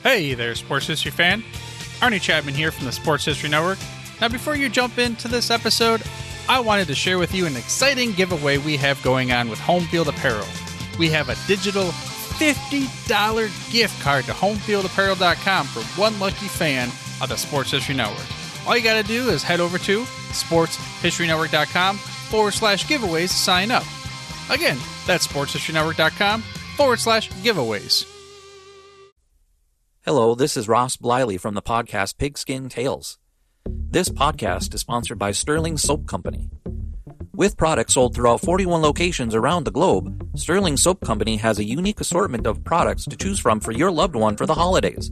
Hey there, sports history fan. Arnie Chapman here from the Sports History Network. Now, before you jump into this episode, I wanted to share with you an exciting giveaway we have going on with Home Field Apparel. We have a digital $50 gift card to homefieldapparel.com for one lucky fan of the Sports History Network. All you got to do is head over to sportshistorynetwork.com/giveaways to sign up. Again, that's sportshistorynetwork.com/giveaways. Hello, this is Ross Bliley from the podcast Pigskin Tales. This podcast is sponsored by Sterling Soap Company. With products sold throughout 41 locations around the globe, Sterling Soap Company has a unique assortment of products to choose from for your loved one for the holidays.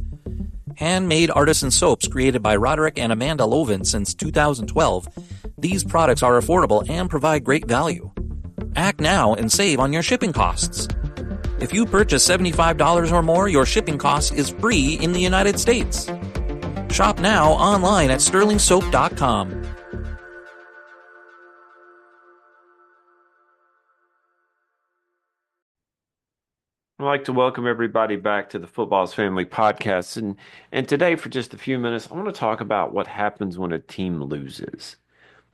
Handmade artisan soaps created by Roderick and Amanda Lovin since 2012, these products are affordable and provide great value. Act now and save on your shipping costs. If you purchase $75 or more, your shipping cost is free in the United States. Shop now online at sterlingsoap.com. I'd like to welcome everybody back to the Football's Family Podcast. And today, for just a few minutes, I want to talk about what happens when a team loses.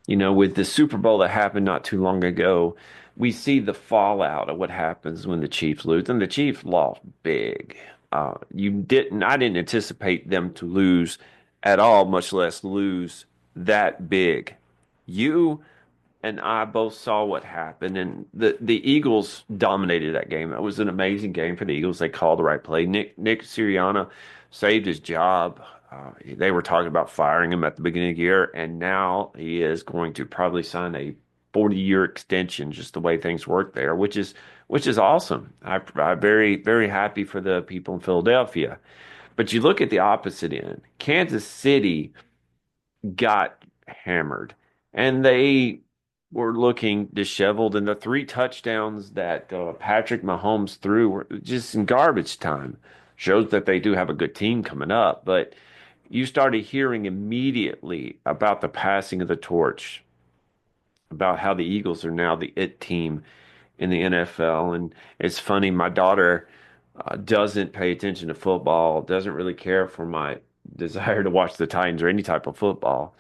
You know, with the Super Bowl that happened not too long ago, we see the fallout of what happens when the Chiefs lose. And the Chiefs lost big. I didn't anticipate them to lose at all, much less lose that big. You and I both saw what happened, and the Eagles dominated that game. It was an amazing game for the Eagles. They called the right play. Nick Sirianni saved his job. They were talking about firing him at the beginning of the year, and now he is going to probably sign a 40-year extension, just the way things work there, which is awesome. I'm very, very happy for the people in Philadelphia. But you look at the opposite end. Kansas City got hammered, and they were looking disheveled, and the 3 touchdowns that Patrick Mahomes threw were just in garbage time. Shows that they do have a good team coming up, but you started hearing immediately about the passing of the torch, about how the Eagles are now the it team in the NFL. And it's funny, my daughter doesn't pay attention to football, doesn't really care for my desire to watch the Titans or any type of football.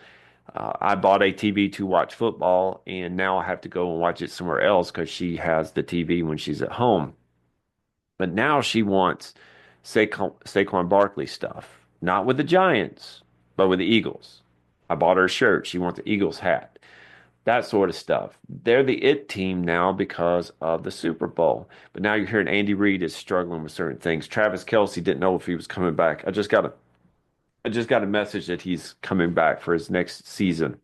I bought a TV to watch football, and now I have to go and watch it somewhere else because she has the TV when she's at home. But now she wants Saquon Barkley stuff, not with the Giants, but with the Eagles. I bought her a shirt. She wants the Eagles hat, that sort of stuff. They're the it team now because of the Super Bowl. But now you're hearing Andy Reid is struggling with certain things. Travis Kelce didn't know if he was coming back. I just got a message that he's coming back for his next season.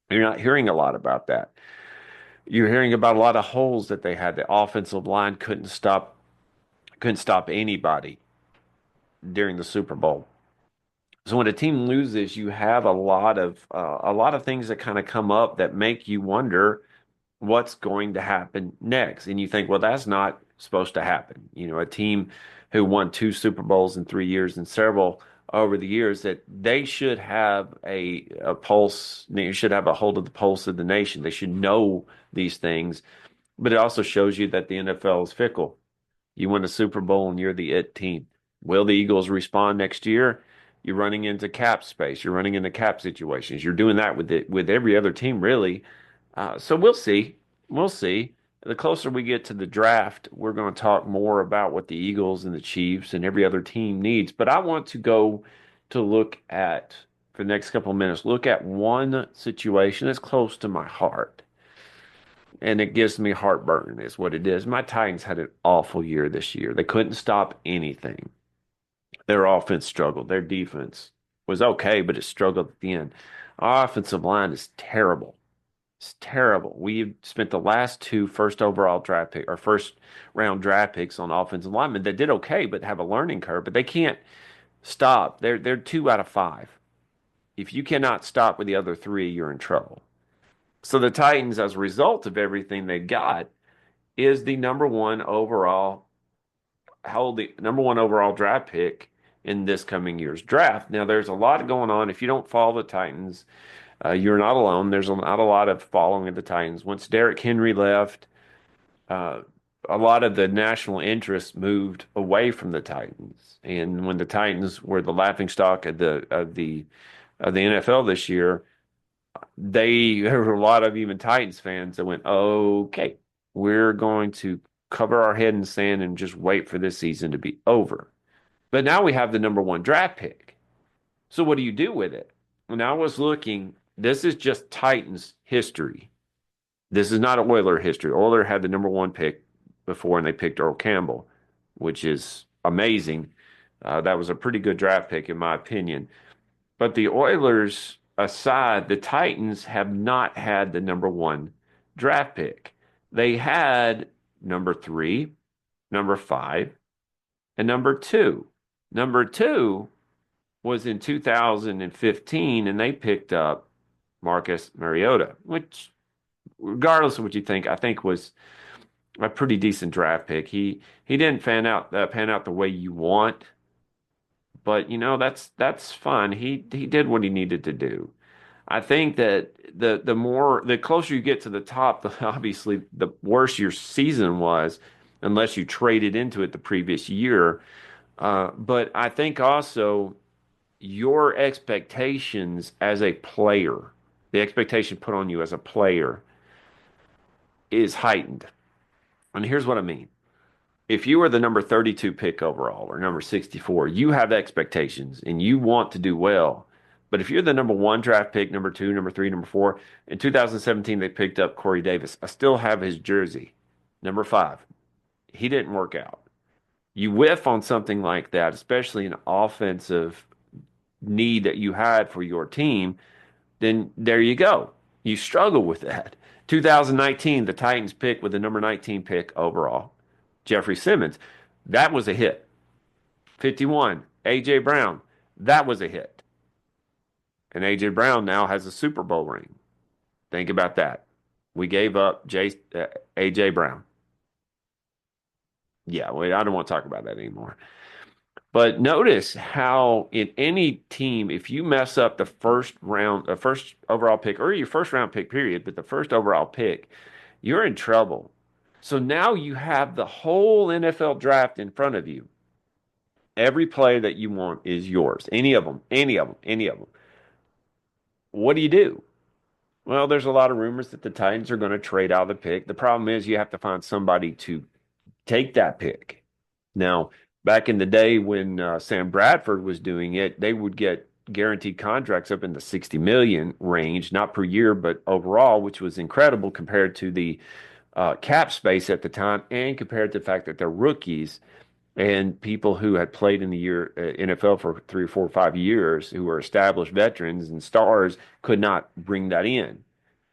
You're not hearing a lot about that. You're hearing about a lot of holes that they had. The offensive line couldn't stop anybody during the Super Bowl. So when a team loses, you have a lot of things that kind of come up that make you wonder what's going to happen next. And you think, well, that's not supposed to happen. You know, a team who won 2 Super Bowls in 3 years and several over the years, that they should have a pulse. They should have a hold of the pulse of the nation. They should know these things. But it also shows you that the NFL is fickle. You win a Super Bowl and you're the it team. Will the Eagles respond next year? You're running into cap space. You're running into cap situations. You're doing that with every other team, really. So we'll see. We'll see. The closer we get to the draft, we're going to talk more about what the Eagles and the Chiefs and every other team needs. But I want to go to look at, for the next couple of minutes, look at one situation that's close to my heart. And it gives me heartburn, is what it is. My Titans had an awful year this year. They couldn't stop anything. Their offense struggled. Their defense was okay, but it struggled at the end. Our offensive line is terrible. It's terrible. We spent the last 2 first round draft picks on offensive linemen that did okay, but have a learning curve. But they can't stop. They're 2 out of 5. If you cannot stop with the other 3, you're in trouble. So the Titans, as a result of everything they got, is the number one overall draft pick in this coming year's draft. Now, there's a lot going on. If you don't follow the Titans, you're not alone. There's not a lot of following of the Titans. Once Derrick Henry left, a lot of the national interest moved away from the Titans. And when the Titans were the laughingstock of the NFL this year, there were a lot of even Titans fans that went, okay, we're going to cover our head in sand and just wait for this season to be over. But now we have the number one draft pick. So what do you do with it? When I was looking, this is just Titans history. This is not Oiler history. Oiler had the number one pick before, and they picked Earl Campbell, which is amazing. That was a pretty good draft pick, in my opinion. But the Oilers aside, the Titans have not had the number one draft pick. They had number three, number five, and number two. Number two was in 2015, and they picked up Marcus Mariota, which, regardless of what you think, I think was a pretty decent draft pick. He didn't pan out the way you want, but that's fine. He did what he needed to do. I think that the closer you get to the top, obviously the worse your season was, unless you traded into it the previous year. But I think also your expectations as a player, the expectation put on you as a player is heightened. And here's what I mean. If you were the number 32 pick overall or number 64, you have expectations and you want to do well. But if you're the number one draft pick, number two, number three, number four, in 2017, they picked up Corey Davis. I still have his jersey. Number five, he didn't work out. You whiff on something like that, especially an offensive need that you had for your team, then there you go. You struggle with that. 2019, the Titans pick with the number 19 pick overall, Jeffrey Simmons. That was a hit. 51, A.J. Brown. That was a hit. And A.J. Brown now has a Super Bowl ring. Think about that. We gave up A.J. Brown. Yeah, wait, I don't want to talk about that anymore. But notice how in any team, if you mess up the first round, first overall pick, or your first round pick, period, but the first overall pick, you're in trouble. So now you have the whole NFL draft in front of you. Every player that you want is yours. Any of them, any of them, any of them. What do you do? Well, there's a lot of rumors that the Titans are going to trade out the pick. The problem is you have to find somebody to take that pick. Now, back in the day when Sam Bradford was doing it, they would get guaranteed contracts up in the 60 million range, not per year, but overall, which was incredible compared to the cap space at the time and compared to the fact that they're rookies and people who had played in the NFL for 3 or 4 or 5 years, who were established veterans and stars, could not bring that in.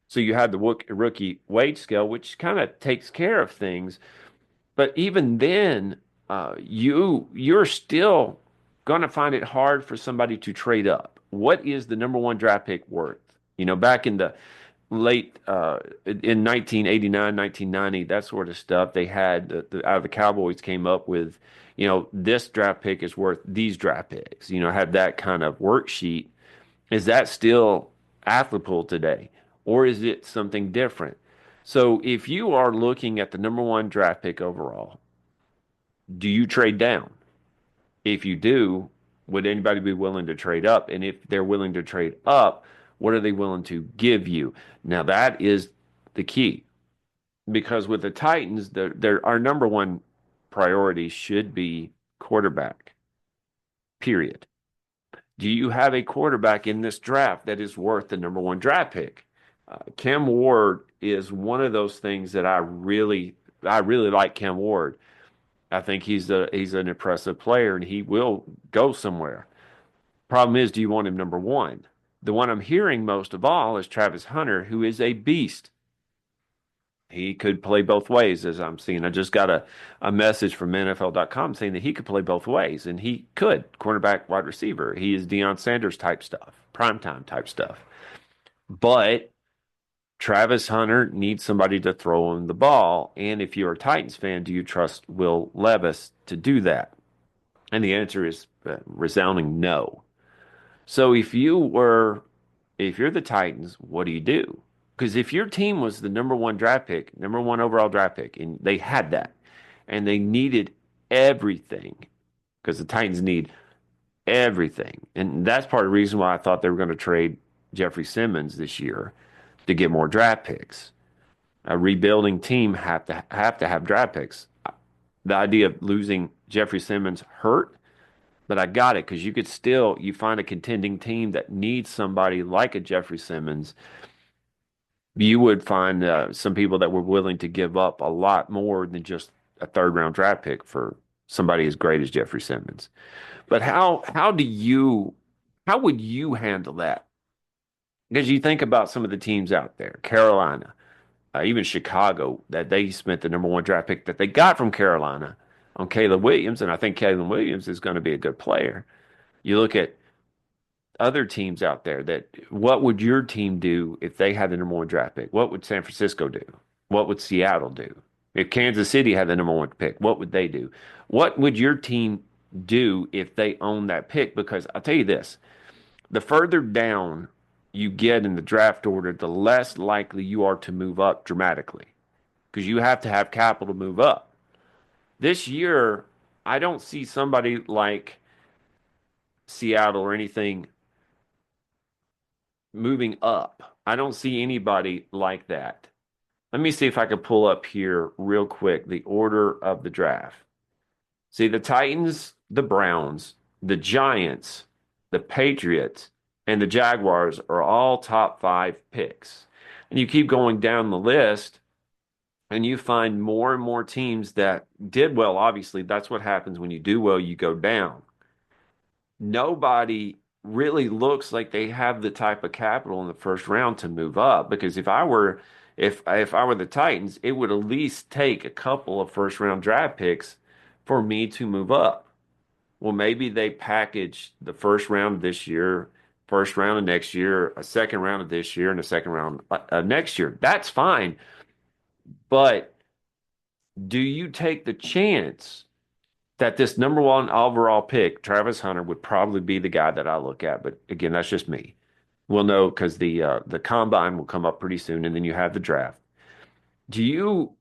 So you had the rookie wage scale, which kind of takes care of things. But even then, you're still going to find it hard for somebody to trade up. What is the number one draft pick worth? Back in the late in 1989, 1990, that sort of stuff, they had out of the Cowboys came up with, this draft pick is worth these draft picks. Had that kind of worksheet. Is that still applicable today, or is it something different? So if you are looking at the number one draft pick overall, do you trade down? If you do, would anybody be willing to trade up? And if they're willing to trade up, what are they willing to give you? Now that is the key, because with the Titans, our number one priority should be quarterback. Period. Do you have a quarterback in this draft that is worth the number one draft pick? Cam Ward is one of those things that I really like. Cam Ward. I think he's an impressive player and he will go somewhere. Problem is, do you want him number one? The one I'm hearing most of all is Travis Hunter, who is a beast. He could play both ways, as I'm seeing. I just got a message from NFL.com saying that he could play both ways, and he could. Cornerback, wide receiver. He is Deion Sanders type stuff, primetime type stuff. But Travis Hunter needs somebody to throw him the ball. And if you're a Titans fan, do you trust Will Levis to do that? And the answer is resounding no. So if you're the Titans, what do you do? Because if your team was the number one draft pick, number one overall draft pick, and they had that, and they needed everything because the Titans need everything. And that's part of the reason why I thought they were going to trade Jeffrey Simmons this year to get more draft picks. A rebuilding team have draft picks. The idea of losing Jeffrey Simmons hurt, but I got it because you find a contending team that needs somebody like a Jeffrey Simmons. You would find some people that were willing to give up a lot more than just a third round draft pick for somebody as great as Jeffrey Simmons. But how would you handle that? Because you think about some of the teams out there, Carolina, even Chicago, that they spent the number one draft pick that they got from Carolina on Caleb Williams, and I think Caleb Williams is going to be a good player. You look at other teams out there that what would your team do if they had the number one draft pick? What would San Francisco do? What would Seattle do? If Kansas City had the number one pick, what would they do? What would your team do if they own that pick? Because I'll tell you this, the further down you get in the draft order, the less likely you are to move up dramatically because you have to have capital to move up. This year, I don't see somebody like Seattle or anything moving up. I don't see anybody like that. Let me see if I can pull up here real quick the order of the draft. See, the Titans, the Browns, the Giants, the Patriots, and the Jaguars are all top 5 picks. And you keep going down the list, and you find more and more teams that did well. Obviously, that's what happens when you do well, you go down. Nobody really looks like they have the type of capital in the first round to move up. Because if I were the Titans, it would at least take a couple of first round draft picks for me to move up. Well, maybe they package the first round of this year, first round of next year, a second round of this year, and a second round of next year. That's fine. But do you take the chance that this number one overall pick, Travis Hunter, would probably be the guy that I look at? But again, that's just me. We'll know because the combine will come up pretty soon, and then you have the draft. Would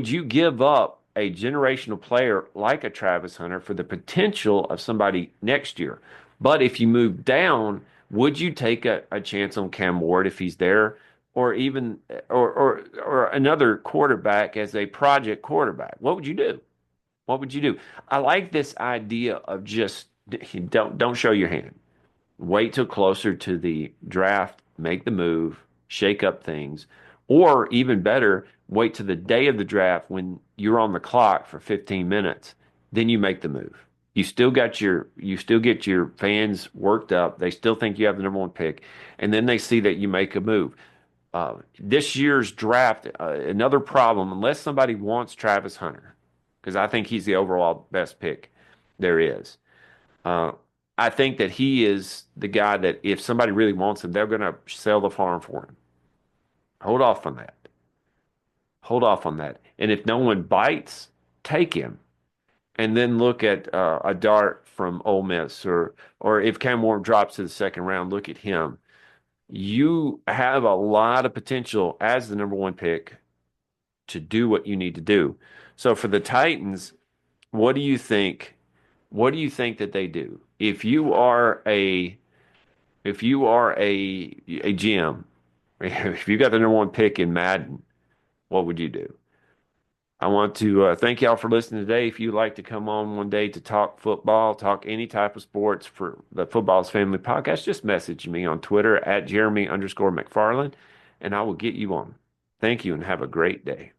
you give up a generational player like a Travis Hunter for the potential of somebody next year? But if you move down, would you take a chance on Cam Ward if he's there, or even or another quarterback as a project quarterback? What would you do? What would you do? I like this idea of just don't show your hand. Wait till closer to the draft, make the move, shake up things, or even better, wait to the day of the draft when you're on the clock for 15 minutes, then you make the move. You still get your fans worked up. They still think you have the number one pick, and then they see that you make a move. This year's draft, another problem, unless somebody wants Travis Hunter, because I think he's the overall best pick there is. I think that he is the guy that if somebody really wants him, they're going to sell the farm for him. Hold off on that. Hold off on that. And if no one bites, take him. And then look at a dart from Ole Miss, or if Cam Ward drops to the second round, look at him. You have a lot of potential as the number one pick to do what you need to do. So for the Titans, what do you think? What do you think that they do? If you are a GM, if you got the number one pick in Madden, what would you do? I want to thank y'all for listening today. If you'd like to come on one day to talk football, talk any type of sports for the Football's Family Podcast, just message me on Twitter at Jeremy_McFarland, and I will get you on. Thank you and have a great day.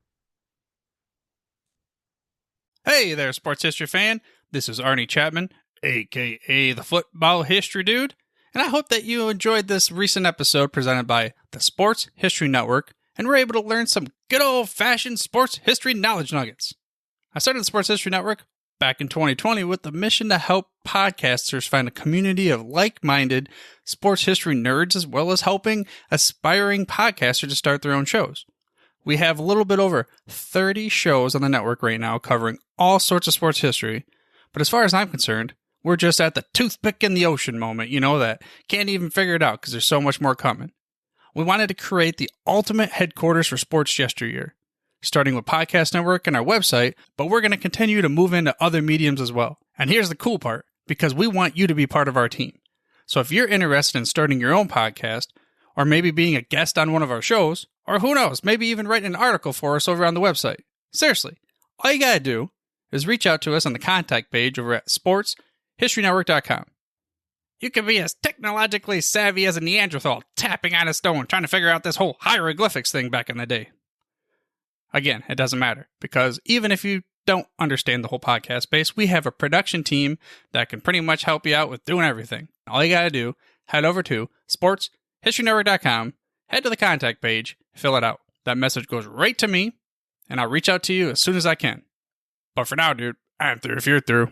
Hey there, sports history fan. This is Arnie Chapman, a.k.a. the Football History Dude, and I hope that you enjoyed this recent episode presented by the Sports History Network and were able to learn some good old-fashioned sports history knowledge nuggets. I started the Sports History Network back in 2020 with the mission to help podcasters find a community of like-minded sports history nerds, as well as helping aspiring podcasters to start their own shows. We have a little bit over 30 shows on the network right now covering all sorts of sports history, but as far as I'm concerned, we're just at the toothpick in the ocean moment, that can't even figure it out because there's so much more coming. We wanted to create the ultimate headquarters for sports yesteryear. starting with Podcast Network and our website, but we're going to continue to move into other mediums as well. And here's the cool part, because we want you to be part of our team. So if you're interested in starting your own podcast, or maybe being a guest on one of our shows, or who knows, maybe even writing an article for us over on the website. Seriously, all you gotta do is reach out to us on the contact page over at sportshistorynetwork.com. You can be as technologically savvy as a Neanderthal tapping on a stone trying to figure out this whole hieroglyphics thing back in the day. Again, it doesn't matter, because even if you don't understand the whole podcast space, we have a production team that can pretty much help you out with doing everything. All you gotta do, head over to sportshistorynetwork.com, head to the contact page, fill it out. That message goes right to me, and I'll reach out to you as soon as I can. But for now, dude, I'm through if you're through.